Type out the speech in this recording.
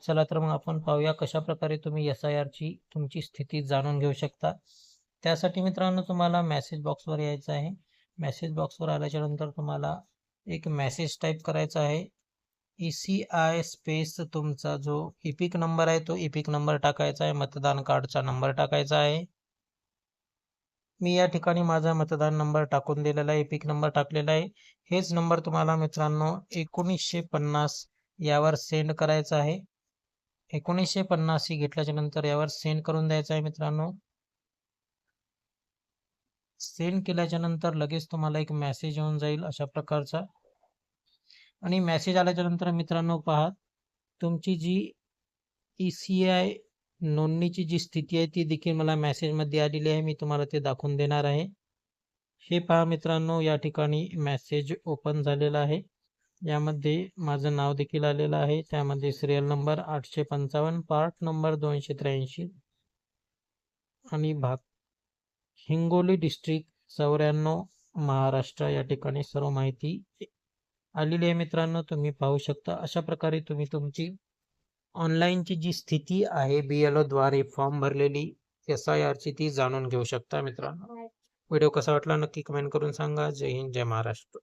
चला तर मग आपण पाहूया कशा प्रकारे तुम्ही SIRची तुमची स्थिती जाणून घेऊ शकता. त्यासाठी मित्रांनो तुम्हाला मेसेज बॉक्सवर यायचं आहे. मेसेज बॉक्सवर आल्याच्या नंतर तुम्हाला एक मेसेज टाइप करायचा आहे. ECI स्पेस तुमचा जो इपिक नंबर आहे तो इपिक नंबर टाकायचा आहे. मतदान कार्डचा नंबर टाकायचा आहे. मी या ठिकाणी माझा मतदान नंबर टाकून दिलेला आहे, इपिक नंबर टाकलेला आहे. हेच नंबर तुम्हाला मित्रांनो 1950 यावर सेंड करायचा आहे. 1950 ही घेतल्याच्या नंतर यावर सेंड करून द्यायचं आहे मित्रांनो. सेंड केल्याच्या नंतर लगेच तुम्हाला एक मेसेज येऊन जाईल अशा प्रकारचा. आणि मेसेज आल्याच्या नंतर मित्रांनो पहा, तुमची जी ECI नोंदणीची जी स्थिती आहे ती देखील मला मेसेजमध्ये आलेली आहे. मी तुम्हाला ते दाखवून देणार आहे. हे पहा मित्रांनो, या ठिकाणी मेसेज ओपन झालेला आहे. यामध्ये माझं नाव देखील आलेलं आहे. त्यामध्ये सिरियल नंबर 855, पार्ट नंबर 283 आणि भाग हिंगोली डिस्ट्रिक्ट 94 महाराष्ट्र या ठिकाणी सर्व माहिती आलेली आहे मित्रांनो. तुम्ही पाहू शकता अशा प्रकारे तुम्ही तुमची ऑनलाईनची जी स्थिती आहे BLO द्वारे फॉर्म भरलेली SIRची ती जाणून घेऊ शकता मित्रांनो. व्हिडिओ कसा वाटला नक्की कमेंट करून सांगा. जय हिंद, जय महाराष्ट्र.